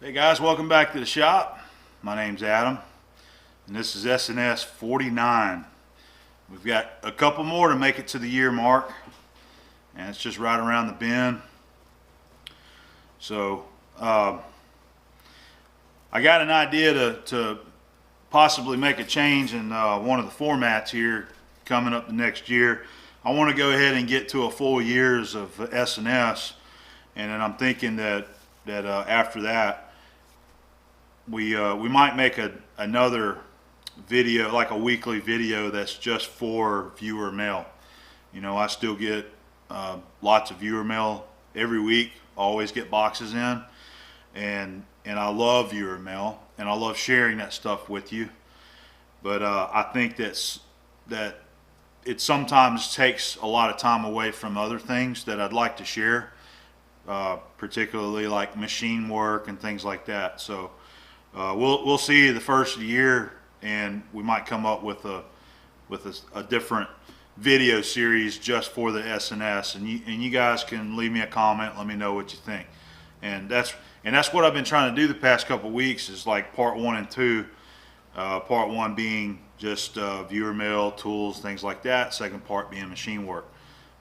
Hey guys, welcome back to the shop. My name's Adam, and this is S&S 49. We've got a couple more to make it to the year mark, and it's just right around the bend. So I got an idea to possibly make a change in one of the formats here coming up the next year. I want to go ahead and get to a full years of S&S, and then I'm thinking that after that we might make another video, like a weekly video that's just for viewer mail. You know, I still get lots of viewer mail every week. Always get boxes in, and I love viewer mail, and I love sharing that stuff with you. But I think that it sometimes takes a lot of time away from other things that I'd like to share, particularly like machine work and things like that. So we'll see the first of the year, and we might come up with a different video series just for the S&S, and you guys can leave me a comment, let me know what you think. And that's what I've been trying to do the past couple weeks, is like part 1 and 2. Part 1 being just viewer mail, tools, things like that. Second part being machine work,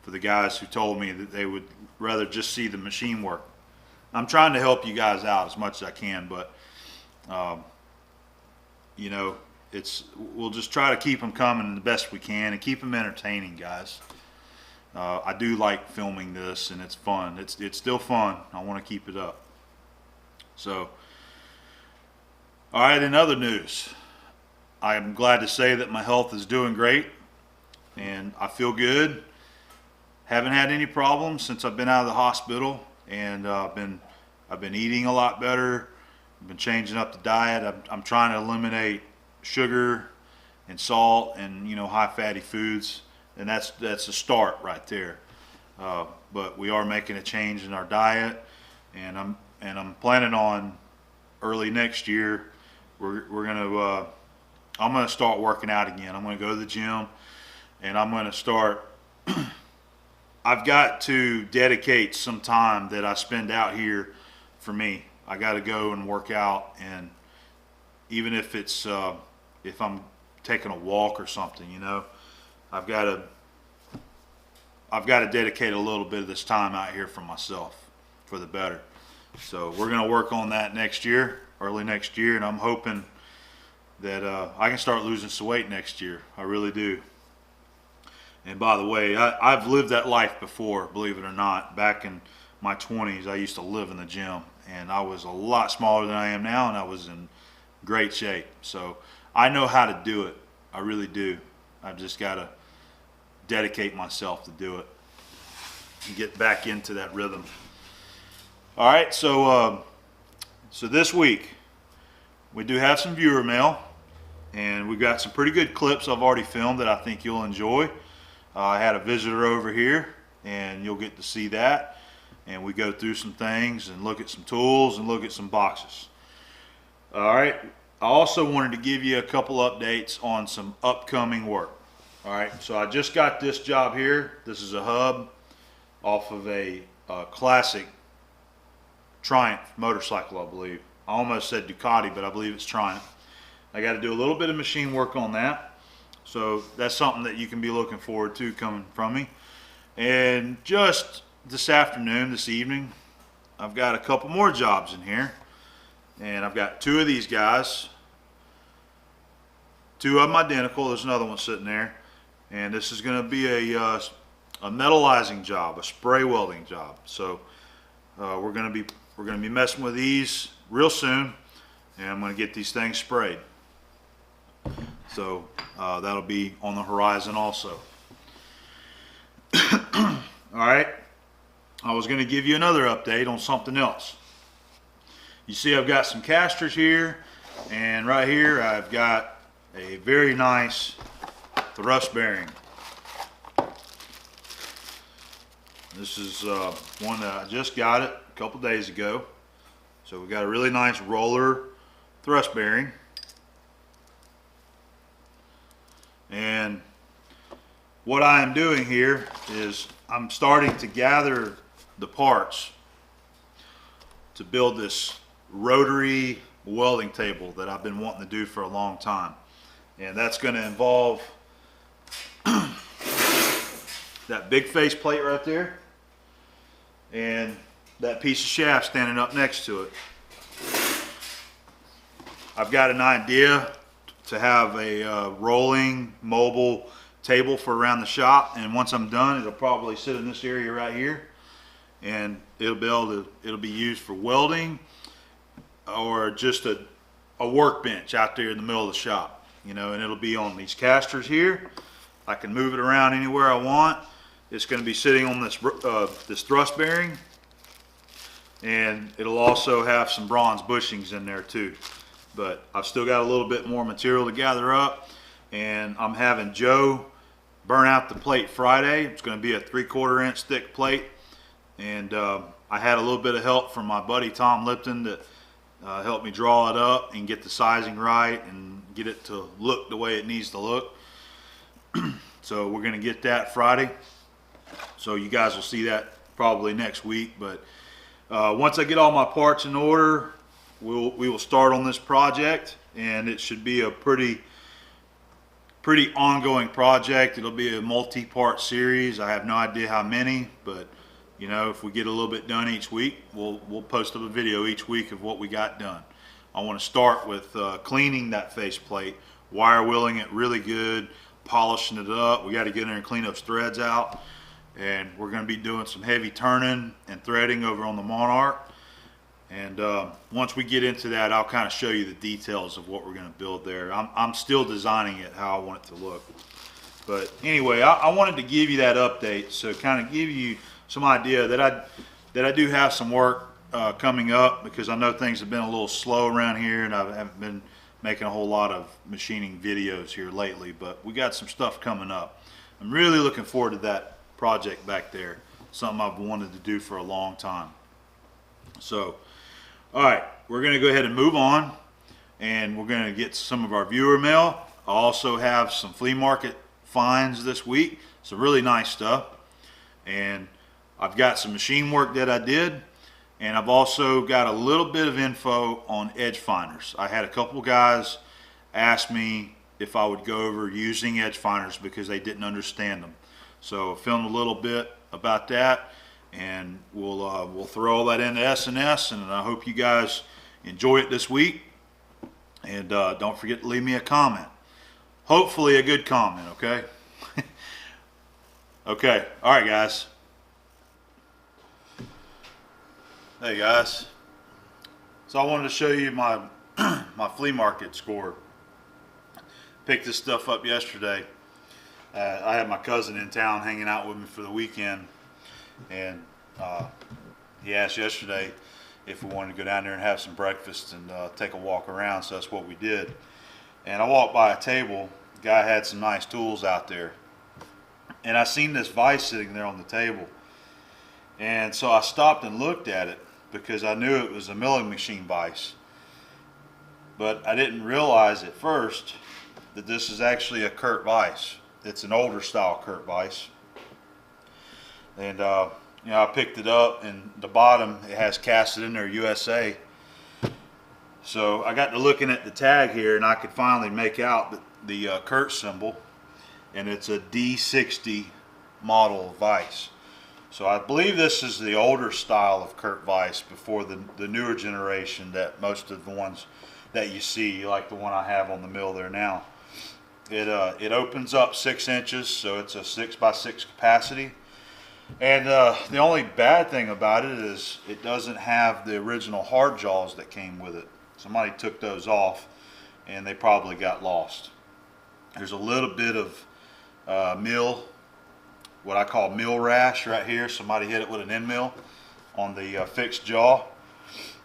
for the guys who told me that they would rather just see the machine work. I'm trying to help you guys out as much as I can, but you know, we'll just try to keep them coming the best we can and keep them entertaining, guys. I do like filming this, and it's fun. It's still fun. I want to keep it up. So, all right, in other news, I am glad to say that my health is doing great, and I feel good. Haven't had any problems since I've been out of the hospital, and I've been eating a lot better. I've been changing up the diet. I'm trying to eliminate sugar and salt and, you know, high fatty foods, and that's a start right there. But we are making a change in our diet, and I'm planning on early next year I'm gonna start working out again. I'm gonna go to the gym, and I'm gonna start. I've got to dedicate some time that I spend out here for me. I got to go and work out, and even if it's if I'm taking a walk or something, you know, I've got to dedicate a little bit of this time out here for myself, for the better. So we're going to work on that next year, early next year, and I'm hoping that I can start losing some weight next year. I really do. And by the way, I've lived that life before, believe it or not. Back in my 20s, I used to live in the gym, and I was a lot smaller than I am now, and I was in great shape. So I know how to do it. I really do. I've just got to dedicate myself to do it and get back into that rhythm. All right, so this week we do have some viewer mail, and we've got some pretty good clips I've already filmed that I think you'll enjoy. I had a visitor over here, and you'll get to see that. And we go through some things and look at some tools and look at some boxes. All right, I also wanted to give you a couple updates on some upcoming work. All right, so I just got this job here. This is a hub off of a classic Triumph motorcycle, I believe. I almost said Ducati, but I believe it's Triumph. I got to do a little bit of machine work on that. So that's something that you can be looking forward to coming from me. And just this afternoon, this evening, I've got a couple more jobs in here, and I've got 2 of these guys, 2 of them identical. There's another one sitting there, and this is going to be a metallizing job, a spray welding job. So we're going to be messing with these real soon, and I'm going to get these things sprayed. So that'll be on the horizon also. All right. I was going to give you another update on something else. You see, I've got some casters here, and right here I've got a very nice thrust bearing. This is one that I just got it a couple days ago. So we've got a really nice roller thrust bearing. And what I am doing here is I'm starting to gather the parts to build this rotary welding table that I've been wanting to do for a long time. And that's going to involve that big face plate right there and that piece of shaft standing up next to it. I've got an idea to have a rolling mobile table for around the shop, and once I'm done, it'll probably sit in this area right here, and it'll be used for welding or just a workbench out there in the middle of the shop, you know, and it'll be on these casters here. I can move it around anywhere I want. It's going to be sitting on this this thrust bearing, and it'll also have some bronze bushings in there too. But I've still got a little bit more material to gather up, and I'm having Joe burn out the plate Friday. It's going to be a 3/4 inch thick plate, and I had a little bit of help from my buddy Tom Lipton that helped me draw it up and get the sizing right and get it to look the way it needs to look. So we're going to get that Friday, so you guys will see that probably next week. But once I get all my parts in order, we will start on this project, and it should be a pretty ongoing project. It'll be a multi-part series. I have no idea how many, but you know, if we get a little bit done each week, we'll post up a video each week of what we got done. I want to start with cleaning that face plate, wire wheeling it really good, polishing it up. We got to get in there and clean those threads out, and we're going to be doing some heavy turning and threading over on the Monarch. And once we get into that, I'll kind of show you the details of what we're going to build there. I'm still designing it how I want it to look. But anyway, I wanted to give you that update, so kind of give you some idea that I do have some work coming up, because I know things have been a little slow around here, and I haven't been making a whole lot of machining videos here lately. But we got some stuff coming up. I'm really looking forward to that project back there. Something I've wanted to do for a long time. So, all right, we're going to go ahead and move on, and we're going to get some of our viewer mail. I also have some flea market finds this week, some really nice stuff, and I've got some machine work that I did, and I've also got a little bit of info on edge finders. I had a couple guys ask me if I would go over using edge finders because they didn't understand them. So I filmed a little bit about that, and we'll throw all that into S&S, and I hope you guys enjoy it this week. And don't forget to leave me a comment. Hopefully a good comment, okay? Okay, all right, guys. Hey, guys. So I wanted to show you my my flea market score. Picked this stuff up yesterday. I had my cousin in town hanging out with me for the weekend, and he asked yesterday if we wanted to go down there and have some breakfast and take a walk around, so that's what we did. And I walked by a table. The guy had some nice tools out there, and I seen this vise sitting there on the table, and so I stopped and looked at it because I knew it was a milling machine vise, but I didn't realize at first that this is actually a Kurt vise. It's an older style Kurt vise. And you know, I picked it up, and the bottom, it has casted in there USA. So I got to looking at the tag here, and I could finally make out the Kurt symbol, and it's a D60 model vise. So I believe this is the older style of Kurt vise before the newer generation that most of the ones that you see, like the one I have on the mill there now. It opens up 6 inches, so it's a 6x6 capacity. And the only bad thing about it is it doesn't have the original hard jaws that came with it. Somebody took those off, and they probably got lost. There's a little bit of what I call mill rash right here. Somebody hit it with an end mill on the fixed jaw.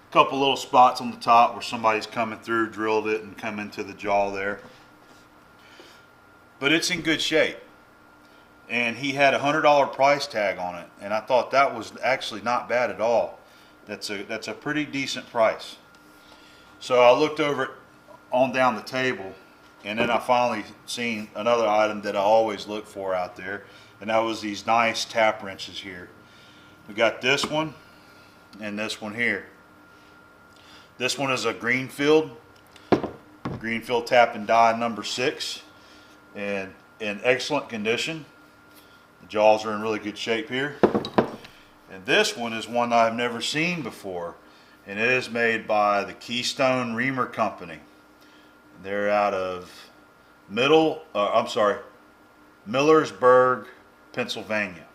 A couple little spots on the top where somebody's coming through, drilled it, and come into the jaw there. But it's in good shape. And he had a $100 price tag on it, and I thought that was actually not bad at all. That's a pretty decent price. So I looked over it on down the table, and then I finally seen another item that I always look for out there, and that was these nice tap wrenches here. We got this one and this one here. This one is a Greenfield tap and die number 6, and in excellent condition. The jaws are in really good shape here. And this one is one I've never seen before, and it is made by the Keystone Reamer Company. They're out of Millersburg, Pennsylvania.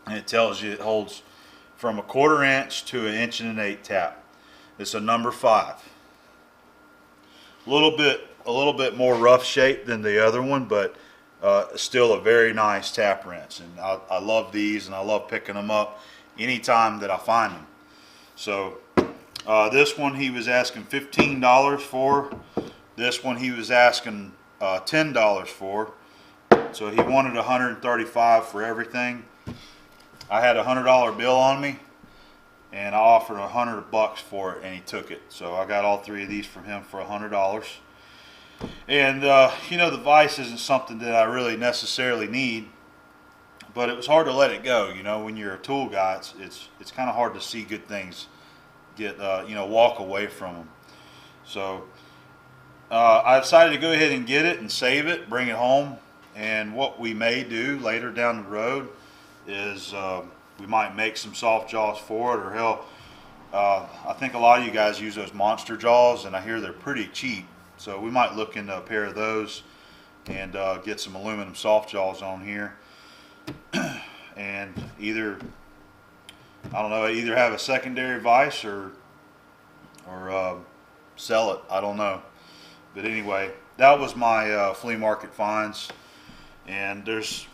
And it tells you it holds from a 1/4 inch to 1 1/8 inch tap. It's a number 5. A little bit more rough shape than the other one, but still a very nice tap wrench. And I love these, and I love picking them up anytime that I find them. So this one he was asking $15 for. This one he was asking $10 for. So he wanted $135 for everything. I had a $100 bill on me, and I offered $100 for it, and he took it. So I got all 3 of these from him for $100. And you know, the vise isn't something that I really necessarily need, but it was hard to let it go. You know, when you're a tool guy, it's kind of hard to see good things walk away from them. So I decided to go ahead and get it and save it, bring it home. And what we may do later down the road is we might make some soft jaws for it, or hell, I think a lot of you guys use those monster jaws, and I hear they're pretty cheap. So we might look into a pair of those and get some aluminum soft jaws on here, and either have a secondary vise or sell it. I don't know. But anyway, that was my flea market finds. And there's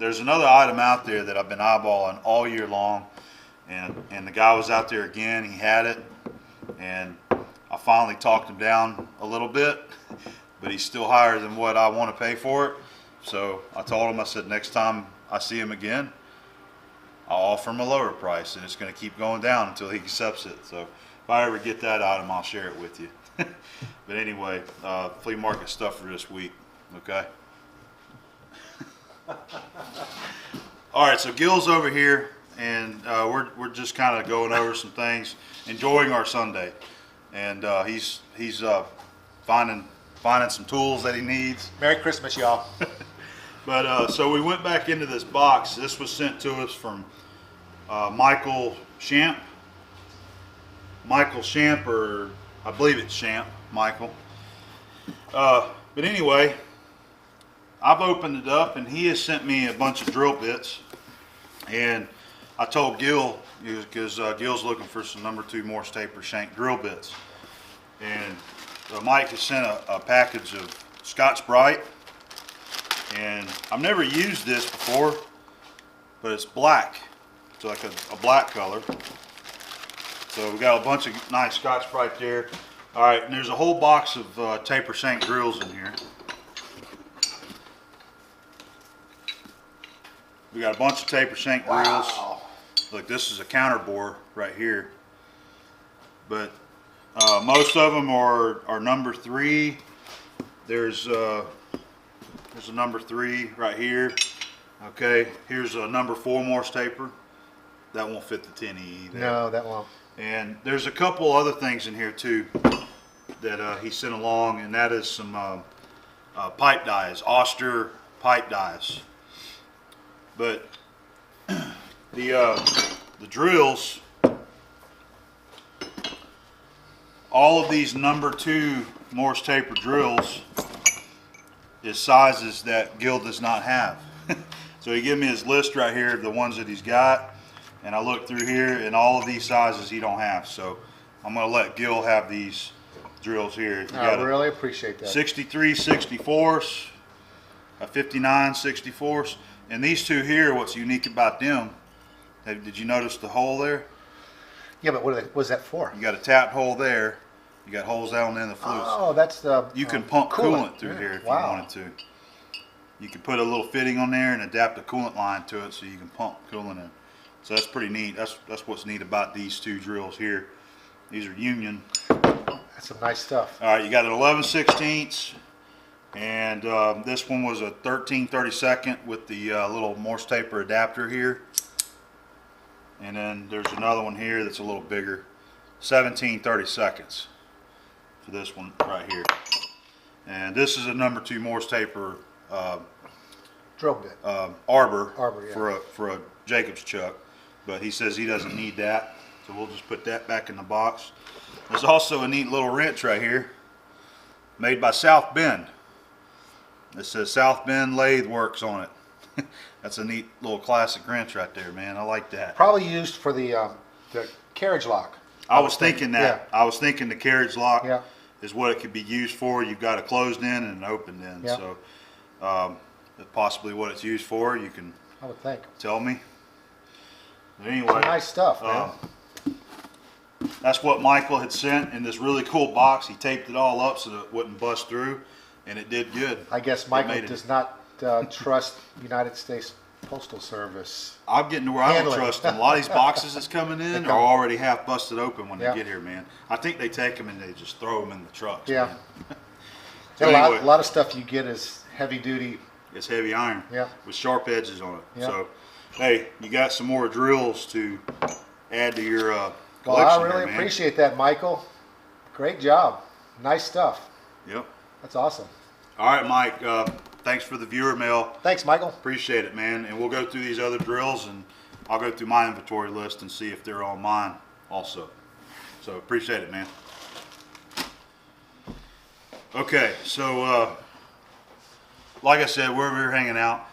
another item out there that I've been eyeballing all year long, and the guy was out there again. He had it, and I finally talked him down a little bit, but he's still higher than what I want to pay for it. So I told him, I said, next time I see him again, I'll offer him a lower price, and it's going to keep going down until he accepts it. So if I ever get that item, I'll share it with you. But anyway, flea market stuff for this week. Okay. All right, so Gill's over here, and we're just kind of going over some things, enjoying our Sunday, and he's finding some tools that he needs. Merry Christmas, y'all. But so we went back into this box. This was sent to us from Michael Shamp, or I believe it's Shamp, Michael. But anyway, I've opened it up, and he has sent me a bunch of drill bits. And I told Gill, because Gill's looking for some number 2 Morse taper shank drill bits. And Mike has sent a package of Scotch-Brite. And I've never used this before, but it's black. It's like a black color. So we got a bunch of nice Scotch-Brite there. All right, and there's a whole box of taper shank drills in here. We got a bunch of taper shank drills. Wow. Look, this is a counter bore right here. But most of them are number 3. There's a number 3 right here. Okay, here's a number 4 Morse taper. That won't fit the 10E either. No, that won't. And there's a couple other things in here too that he sent along, and that is some pipe dies, Oster pipe dies. But the drills, all of these number 2 Morse taper drills is sizes that Gill does not have. So he gave me his list right here of the ones that he's got, and I looked through here, and all of these sizes he don't have. So I'm going to let Gill have these drills here. I really appreciate that. 63 64s, a 59 64s. And these two here, what's unique about them, did you notice the hole there? Yeah, but what's that for? You got a tapped hole there. You got holes down in the flues. Oh, that's the You can pump coolant through here if you wanted to. You can put a little fitting on there and adapt a coolant line to it so you can pump coolant in. So that's pretty neat. That's what's neat about these 2 drills here. These are Union. That's some nice stuff. All right, you got an 11/16, and this one was a 13/32 with the little Morse taper adapter here. And then there's another one here that's a little bigger. 17/32 for this one right here. And this is a number 2 Morse taper Drill bit. arbor, Yeah. for a Jacobs chuck, but he says he doesn't need that, so we'll just put that back in the box. There's also a neat little wrench right here made by South Bend. It says South Bend Lathe Works on it. That's a neat little classic wrench right there, man. I like that. Probably used for the carriage lock. I was thinking that. Yeah. I was thinking the carriage lock Yeah. is what it could be used for. You've got a closed end and an open end. Yeah. So possibly what it's used for, you can I would think. tell me. But anyway, Some nice stuff, man. that's what Michael had sent in this really cool box. He taped it all up so that it wouldn't bust through, and it did good. I guess It Michael made it. does not trust United States Postal Service. I'm getting to where I don't Handling. trust them. A lot of these boxes that's coming in come- are already half busted open when Yeah. they get here, man. I think they take them and they just throw them in the trucks. Yeah. Man. A Anyway. lot of stuff you get is heavy duty. It's heavy iron Yeah. with sharp edges on it. Yeah. So, hey, you got some more drills to add to your Well, collection I really here, man. appreciate that, Michael. Great job. Nice stuff. Yep. That's awesome. All right, Mike. Thanks for the viewer mail. Thanks, Michael. Appreciate it, man. And we'll go through these other drills, and I'll go through my inventory list and see if they're on mine also. So appreciate it, man. Okay, so like I said, where we were hanging out,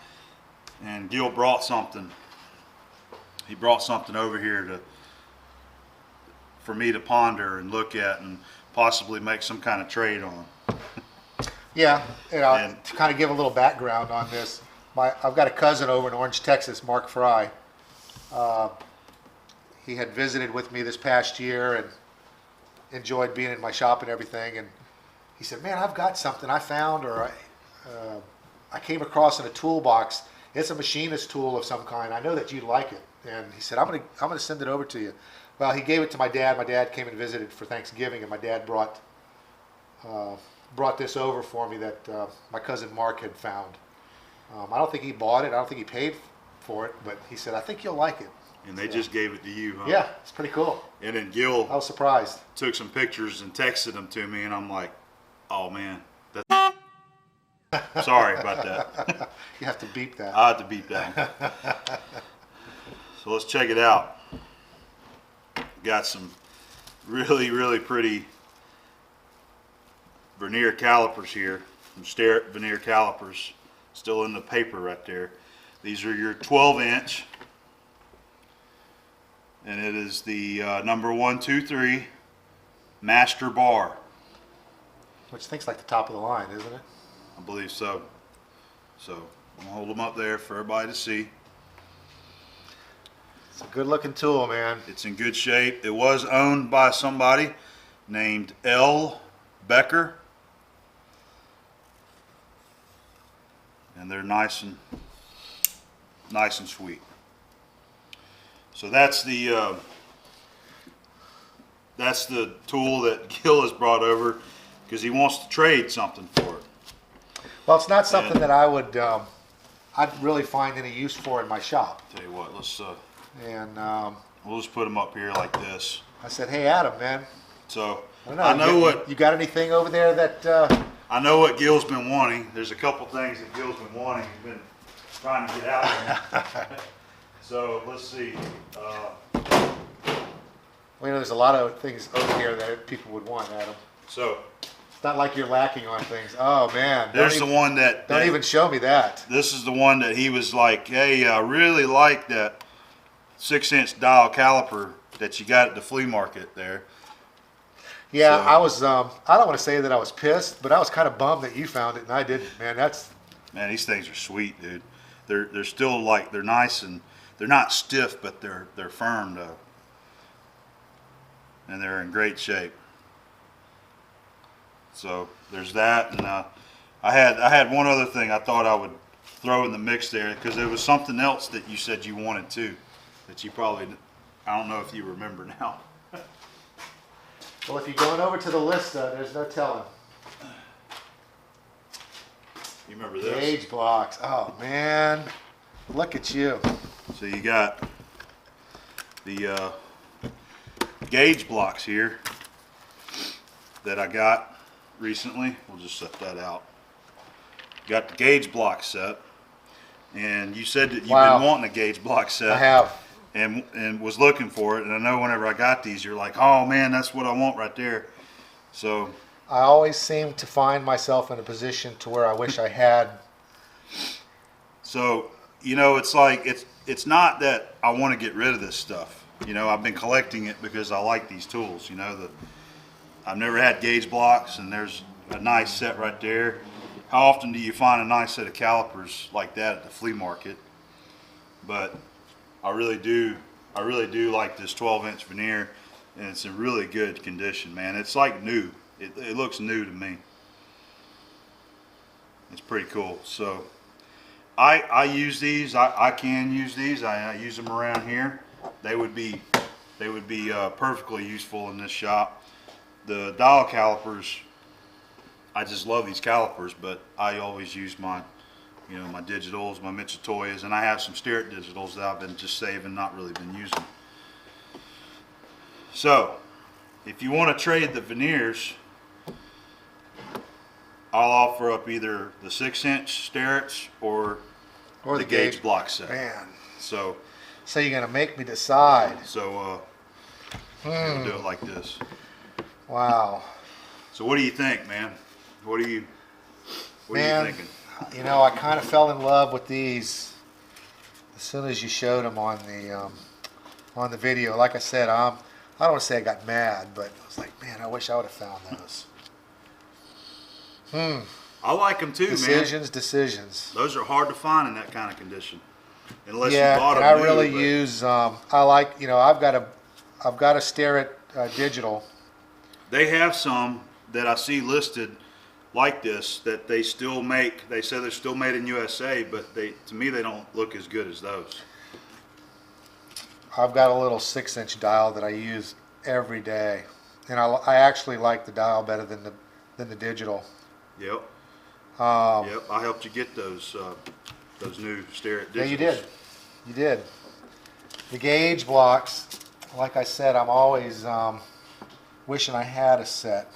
and Gill brought something. He brought something over here for me to ponder and look at and possibly make some kind of trade on. Yeah, And- to kind of give a little background on this, I've got a cousin over in Orange, Texas, Mark Fry. He had visited with me this past year and enjoyed being in my shop and everything. And he said, "Man, I've got something I found, or I came across in a toolbox. It's a machinist tool of some kind. I know that you'd like it." And he said, I'm gonna send it over to you." Well, he gave it to my dad. My dad came and visited for Thanksgiving, and my dad brought this over for me that my cousin Mark had found. I don't think he bought it. I don't think he paid for it, but he said, "I think you'll like it." And they just gave it to you, huh? Yeah, it's pretty cool. And then Gill I was surprised. took some pictures and texted them to me, and I'm like, oh man, that's sorry about that. You have to beep that. I had to beat that one. So let's check it out. Got some really, really pretty vernier calipers here, some Starrett vernier calipers, still in the paper right there. These are your 12-inch, and it is the number 123 Master Bar. Which I think's like the top of the line, isn't it? I believe so. So I'm gonna hold them up there for everybody to see. It's a good looking tool, man. It's in good shape. It was owned by somebody named L. Becker. And they're nice and sweet. So that's the tool that Gill has brought over because he wants to trade something for it. Well, it's not something And- that I would, I'd really find any use for in my shop. Tell you what, let's And we'll just put them up here like this. I said, "Hey, Adam, man, So I don't know. I know you, what you got anything over there that?" I know what Gill's been wanting. There's a couple things that Gill's been wanting. He's been trying to get out there. So let's see. Well, you know, there's a lot of things over here that people would want, Adam. So It's not like you're lacking on things. Oh man, there's the one that. don't even show me that. This is the one that he was like, "Hey, I really like that 6-inch dial caliper that you got at the flea market there." Yeah, So- I was. I don't want to say that I was pissed, but I was kind of bummed that you found it and I didn't. Man, that's Man, these things are sweet, dude. They're still like they're nice and they're not stiff, but they're firm though, and they're in great shape. So there's that, and I had one other thing I thought I would throw in the mix there because there was something else that you said you wanted too, that you probably I don't know if you remember now. well. If you're going over to the list, there's no telling. You remember this? Gauge blocks. Oh man, look at you. So you got the gauge blocks here that I got recently. We'll just set that out. Got the gauge block set, and you said that you've been wanting a gauge block set. I have. And was looking for it, and I know whenever I got these, you're like, oh man, that's what I want right there. So I always seem to find myself in a position to where I wish I had. So, you know, it's like, it's not that I want to get rid of this stuff. You know, I've been collecting it because I like these tools. You know, I've never had gauge blocks, and there's a nice set right there. How often do you find a nice set of calipers like that at the flea market? But I really do like this 12-inch veneer, and it's in really good condition, man. It's like new. It looks new to me. It's pretty cool. So I use these. I can use these. I use them around here. They would be perfectly useful in this shop. The dial calipers, I just love these calipers, but I always use my digitals, my Mitsutoyas, and I have some Starrett digitals that I've been just saving, not really been using. So, if you want to trade the veneers, I'll offer up either the 6-inch Starretts or the gauge block set. Man. So you're gonna make me decide. So we'll do it like this. Wow. So what do you think, man? What are you thinking? You know, I kind of fell in love with these as soon as you showed them on the video. Like I said, I don't want to say I got mad, but I was like, man, I wish I would have found those. I like them too, man. Decisions. Those are hard to find in that kind of condition, unless you Yeah, bought them. and I really use. I like. You know, I've got a Starrett digital. They have some that I see listed like this that they still make. They say they're still made in USA, but to me they don't look as good as those. I've got a little 6-inch dial that I use every day, and I actually like the dial better than the digital. Yep. Yep. I helped you get those new Starrett digitals. Yeah, you did. You did. The gauge blocks, like I said, I'm always wishing I had a set.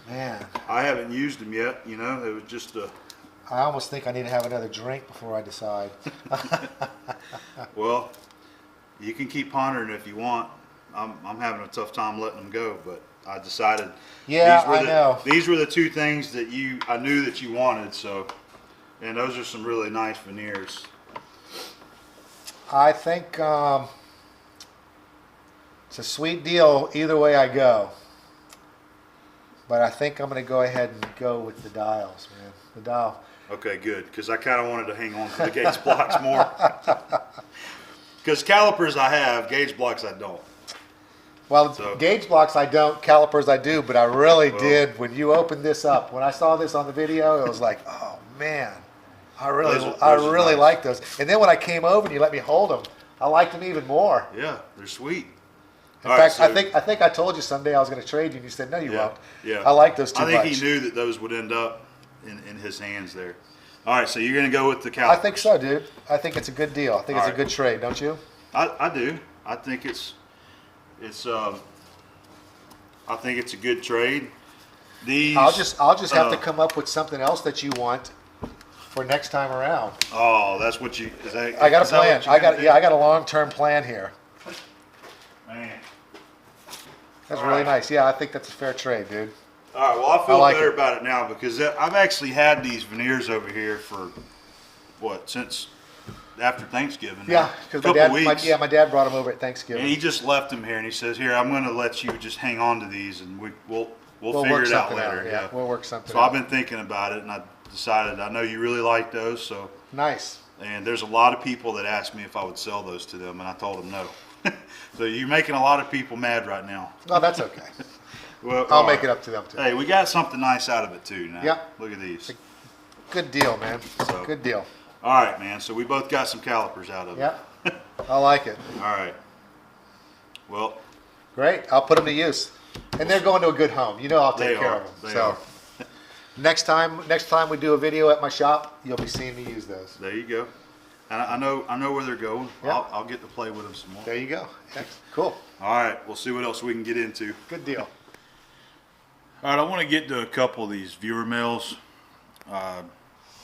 Man. I haven't used them yet. You know, it was just a. I almost think I need to have another drink before I decide. Well, you can keep pondering if you want. I'm having a tough time letting them go, but I decided. Yeah, I know. These were the two things that I knew that you wanted. So, and those are some really nice veneers. I think it's a sweet deal either way I go. But I think I'm going to go ahead and go with the dials, man. The dial. Okay, good, because I kind of wanted to hang on to the gauge blocks more. Because calipers I have, gauge blocks I don't. Well, gauge blocks I don't, calipers I do, but I really did. When you opened this up, when I saw this on the video, it was like, oh man, I really like those. And then when I came over and you let me hold them, I liked them even more. Yeah, they're sweet. In fact, I think I told you someday I was going to trade you, and you said no, you won't. Yeah, I like those too much. I think he knew that those would end up in his hands there. All right, so you're going to go with the calipers. I think so, dude. I think it's a good deal. I think it's a good trade, don't you? I do. I think it's I think it's a good trade. These I'll just have to come up with something else that you want for next time around. Oh, that's what you. I got a plan. I got a long-term plan here. Man, that's really nice. Yeah, I think that's a fair trade, dude. All right. Well, I feel better about it now because I've actually had these veneers over here for since after Thanksgiving. Yeah, because my dad brought them over at Thanksgiving. And he just left them here, and he says, "Here, I'm going to let you just hang on to these, and we'll figure it out later." Yeah, we'll work something. So I've been thinking about it, and I decided I know you really like those, so nice. And there's a lot of people that asked me if I would sell those to them, and I told them no. So you're making a lot of people mad right now. No, that's okay. Well, I'll make it up to them too. Hey, we got something nice out of it too now. Yeah. Look at these. Good deal, man. Good deal. All right, man. So we both got some calipers out of it. Yeah. I like it. All right. Well. Great. I'll put them to use. And they're going to a good home. You know I'll take care of them. They are. Next time we do a video at my shop, you'll be seeing me use those. There you go. And I know where they're going. Yeah. I'll get to play with them some more. There you go. Cool. All right, we'll see what else we can get into. Good deal. All right, I want to get to a couple of these viewer mails.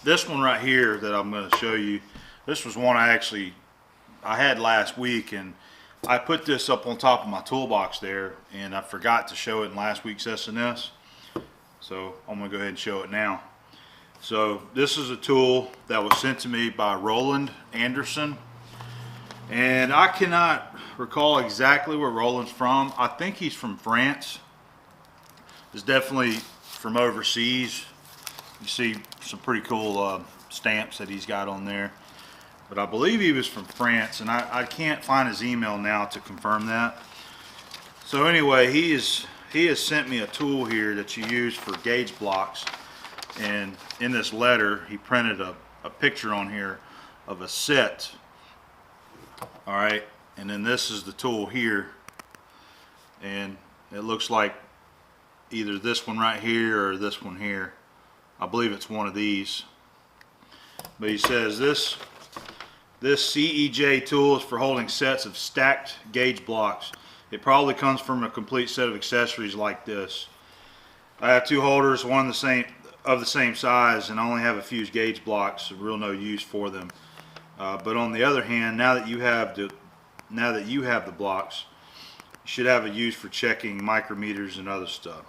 This one right here that I'm going to show you, this was one I had last week, and I put this up on top of my toolbox there, and I forgot to show it in last week's SNS. So I'm going to go ahead and show it now. So this is a tool that was sent to me by Roland Anderson, and I cannot recall exactly where Roland's from. I think he's from France. It's definitely from overseas. You see some pretty cool stamps that he's got on there, but I believe he was from France, and I can't find his email now to confirm that. So anyway, he has sent me a tool here that you use for gauge blocks. And in this letter, he printed a picture on here of a set. All right, and then this is the tool here, and it looks like either this one right here or this one here. I believe it's one of these. But he says this CEJ tool is for holding sets of stacked gauge blocks. It probably comes from a complete set of accessories like this. I have two holders, one of the same size, and I only have a few gauge blocks, so real no use for them. But on the other hand, now that you have the blocks, you should have a use for checking micrometers and other stuff.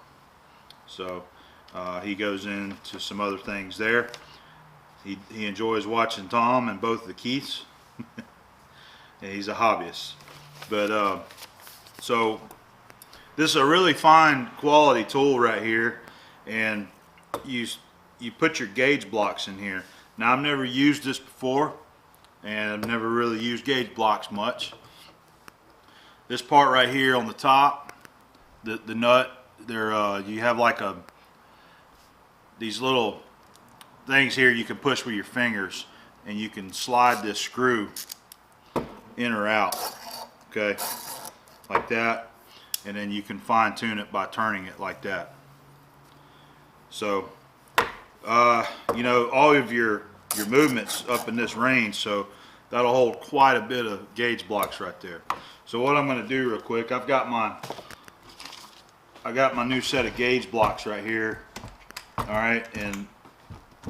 So he goes into some other things there. He enjoys watching Tom and both the Keiths. And he's a hobbyist. But so this is a really fine quality tool right here, and you put your gauge blocks in here. Now I've never used this before, and I've never really used gauge blocks much. This part right here on the top, the nut, there you have like these little things here you can push with your fingers, and you can slide this screw in or out, okay, like that, and then you can fine tune it by turning it like that. So you know, all of your movements up in this range, so that'll hold quite a bit of gauge blocks right there. So what I'm going to do real quick, I got my new set of gauge blocks right here. All right, and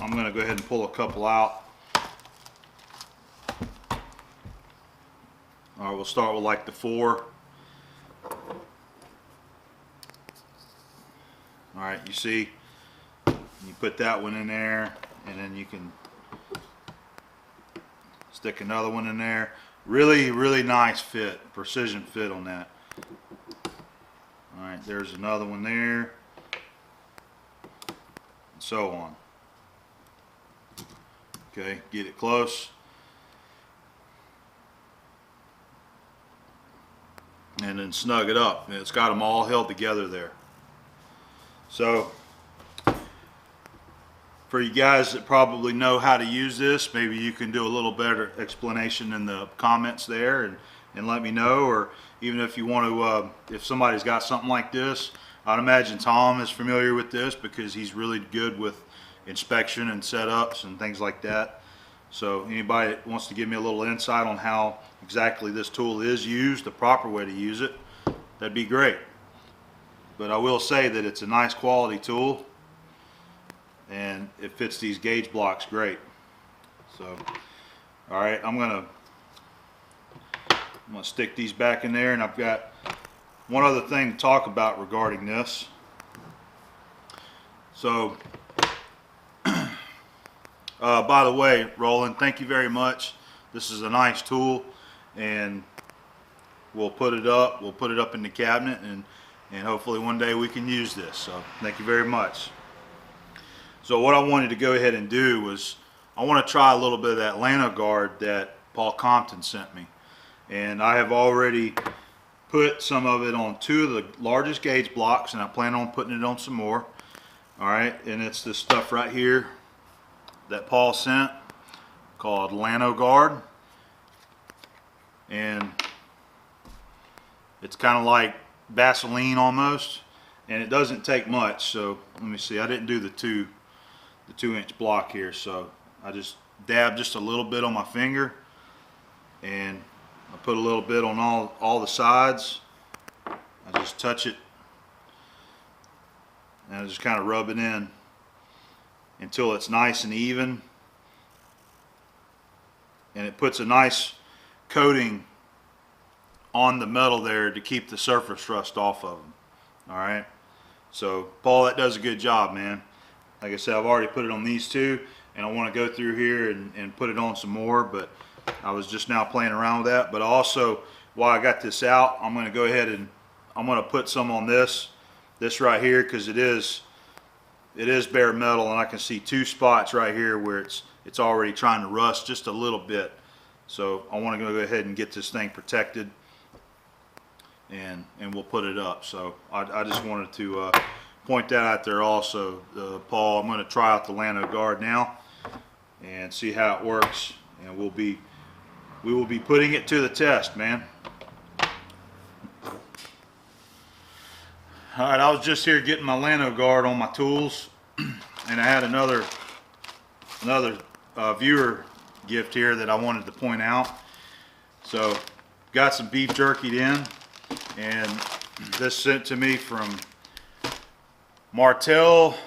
I'm going to go ahead and pull a couple out. All right, we'll start with like the 4. All right, you see, you put that one in there, and then you can stick another one in there. Really, really nice fit, precision fit on that. All right, there's another one there, and so on. Okay, get it close. And then snug it up. And it's got them all held together there. So for you guys that probably know how to use this, maybe you can do a little better explanation in the comments there, and let me know. Or even if you want to, if somebody's got something like this, I'd imagine Tom is familiar with this because he's really good with inspection and setups and things like that. So anybody that wants to give me a little insight on how exactly this tool is used, the proper way to use it, that'd be great. But I will say that it's a nice quality tool, and it fits these gauge blocks great. So, all right, I'm gonna stick these back in there, and I've got one other thing to talk about regarding this. So, by the way, Roland, thank you very much. This is a nice tool, and we'll put it up in the cabinet, and hopefully one day we can use this. So thank you very much. So what I wanted to go ahead and do was I want to try a little bit of that Llano Guard that Paul Compton sent me, and I have already put some of it on 2 of the largest gauge blocks, and I plan on putting it on some more. All right, and it's this stuff right here that Paul sent called Llano Guard, and it's kind of like Vaseline almost, and it doesn't take much. So let me see, I didn't do the 2-inch block here, so I just dab just a little bit on my finger, and I put a little bit on all the sides. I just touch it, and I just kind of rub it in until it's nice and even, and it puts a nice coating on the metal there to keep the surface rust off of them. All right, so Paul, that does a good job, man. Like I said, I've already put it on these two, and I want to go through here and put it on some more, but I was just now playing around with that. But also, while I got this out, I'm going to go ahead and I'm going to put some on this right here, because it is bare metal, and I can see two spots right here where it's already trying to rust just a little bit. So I want to go ahead and get this thing protected, and we'll put it up. So I just wanted to point that out there also. Paul, I'm going to try out the Llano Guard now and see how it works, and we will be putting it to the test, man. All right, I was just here getting my Llano Guard on my tools, and I had another viewer gift here that I wanted to point out. So got some beef jerkied in, and this sent to me from Martel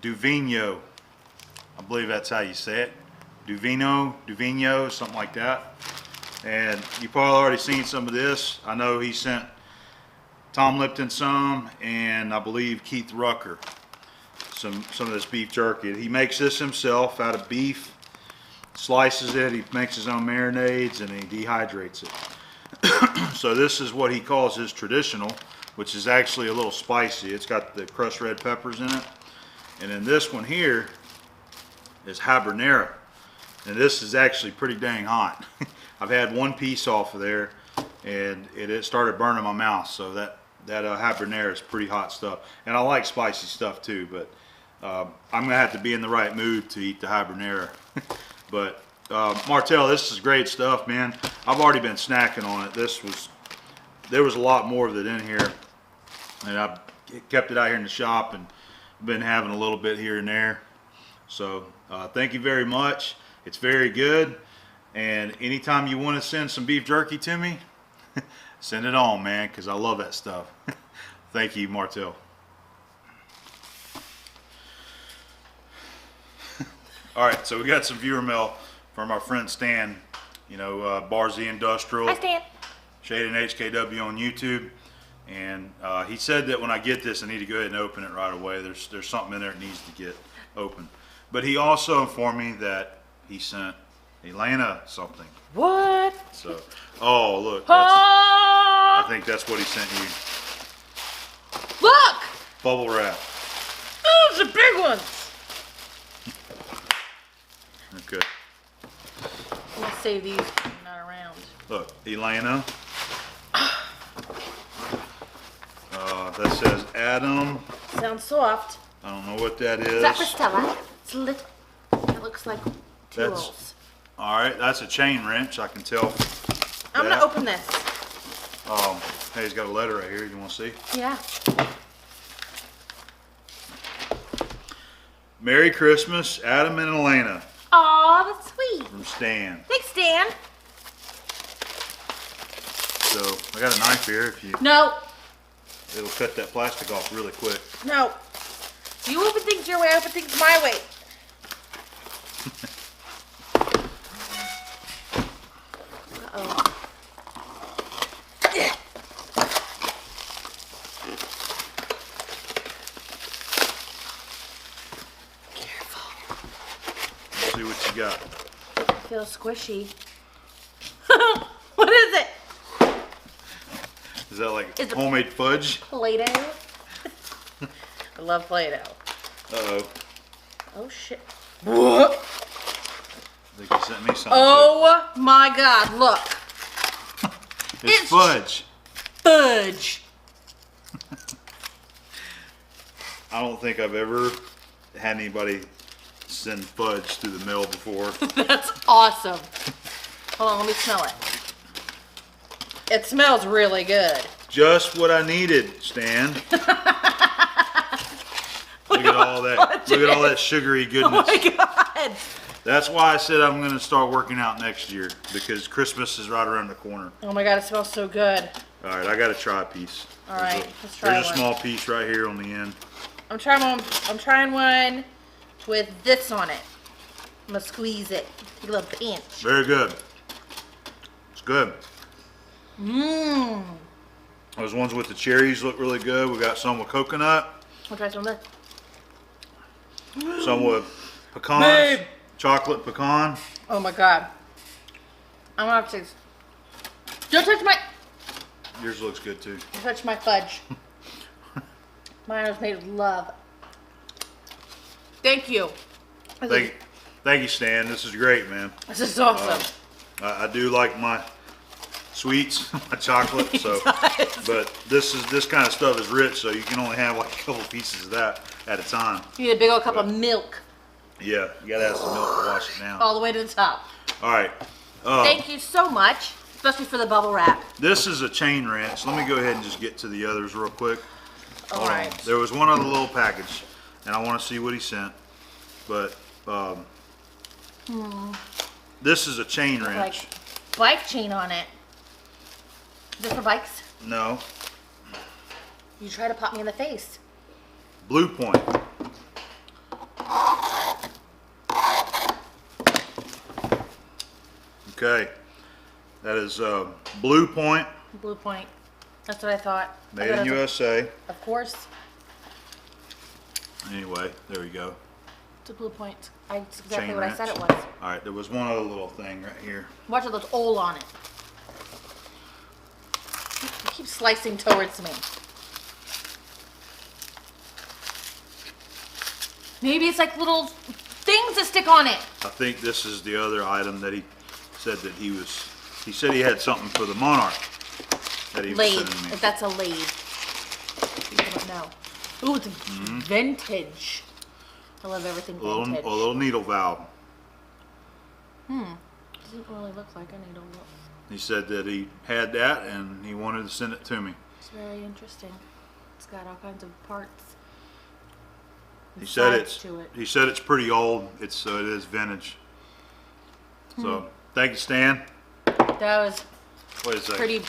Duvino. I believe that's how you say it. Duvino, something like that. And you probably already seen some of this. I know he sent Tom Lipton some, and I believe Keith Rucker some of this beef jerky. He makes this himself out of beef, slices it, he makes his own marinades, and he dehydrates it. So this is what he calls his traditional, which is actually a little spicy. It's got the crushed red peppers in it. And then this one here is habanero, and this is actually pretty dang hot. I've had one piece off of there, and it started burning my mouth. So that habanero is pretty hot stuff, and I like spicy stuff too, but I'm gonna have to be in the right mood to eat the habanero. But Martel, this is great stuff, man. I've already been snacking on it. There was a lot more of it in here, and I kept it out here in the shop and been having a little bit here and there. So thank you very much. It's very good, and anytime you want to send some beef jerky to me, send it on, man, because I love that stuff. Thank you, Martel. All right, so we got some viewer mail from our friend Stan, you know, Barzy Industrial. Hi, Stan. Shade and HKW on YouTube. And he said that when I get this, I need to go ahead and open it right away. There's something in there that needs to get open. But he also informed me that he sent Elena something. What? So, oh, look. I think that's what he sent you. Look! Bubble wrap. Those are big ones. Okay. I'm gonna save these when I'm not around. Look, Elena. That says Adam. Sounds soft. I don't know what that is. Is that for Stella? It's little. It looks like tools. All right, that's a chain wrench. I can tell. I'm gonna open this. Hey, he's got a letter right here. You want to see? Yeah. Merry Christmas, Adam and Elena. Aw, that's sweet. From Stan. Thanks, Stan. So I got a knife here. If you, No. it'll cut that plastic off really quick. No. You open things your way, I open things my way. Uh-oh. Let's see what you got. It feels squishy. What is it? Is that like Is it homemade fudge? Play-Doh? I love Play-Doh. Uh-oh. Oh shit. What? I think you sent me something. Oh my god, look. It's fudge. Fudge. I don't think I've ever had anybody send fudge through the mail before. That's awesome. Hold on, let me smell it. It smells really good. Just what I needed, Stan. Look at all that. Look at all that sugary goodness. Oh my god. That's why I said I'm gonna start working out next year, because Christmas is right around the corner. Oh my God, it smells so good. All right, I gotta try a piece. All right, let's try There's a one. small piece right here on the end. I'm trying one with this on it. I'm gonna squeeze it. Take a little pinch. Very good. It's good. Mmm. Those ones with the cherries look really good. We got some with coconut, I'll try some of this. some with pecans, Babe. chocolate pecan. Oh my God. I'm gonna have to. Don't touch my. Yours looks good too. Don't touch my fudge. Mine was made with love. Thank you. Thank you, Stan. This is great, man. This is awesome. I do like my sweets, my chocolate. So, but this kind of stuff is rich, so you can only have like a couple pieces of that at a time. You need a big old cup of milk Yeah, you gotta have some milk to wash it down. all the way to the top. All right. Thank you so much, especially for the bubble wrap. This is a chain wrench. Let me go ahead and just get to the others real quick. All right. There was one other little package, and I want to see what he sent. But this is a chain wrench. Like bike chain on it. Is this for bikes? No, You try to pop me in the face. Blue Point. Okay, that is Blue Point, Blue Point. That's what I thought. I made thought in it was USA. Of course. Anyway, there we go. It's a Blue Point. It's exactly Chain what I wrench. said it was. All right, there was one other little thing right here. Watch it, there's oil on it. You keep slicing towards me. Maybe it's like little things that stick on it. I think this is the other item that he said that he said he had something for the Monarch that he was Lathe. sending me. If that's a lathe. People don't know. Ooh, it's vintage. I love everything A vintage. little needle valve. Doesn't really look like a needle. He said that he had that and he wanted to send it to me. It's very interesting. It's got all kinds of parts. He said Sides to it. he said it's pretty old. It is vintage. So thank you, Stan. That was Wait a second. pretty.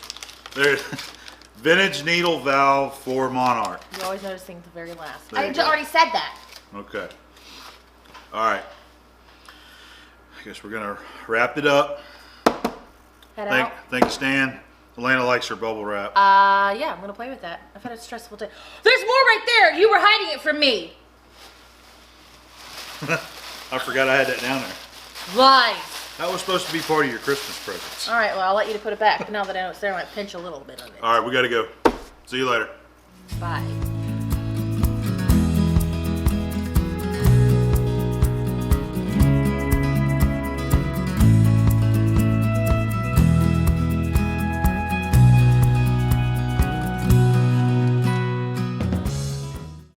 There's vintage needle valve for Monarch. You always notice things at the very last. There I you go. already said that. Okay. All right. I guess we're gonna wrap it up. Head out. Thank you, Stan. Elena likes her bubble wrap. Yeah, I'm gonna play with that. I've had a stressful day. There's more right there. You were hiding it from me. I forgot I had that down there. Lies. That was supposed to be part of your Christmas presents. All right, well, I'll let you to put it back. Now that I know it's there, I might pinch a little bit of it. All right, we gotta go. See you later. Bye.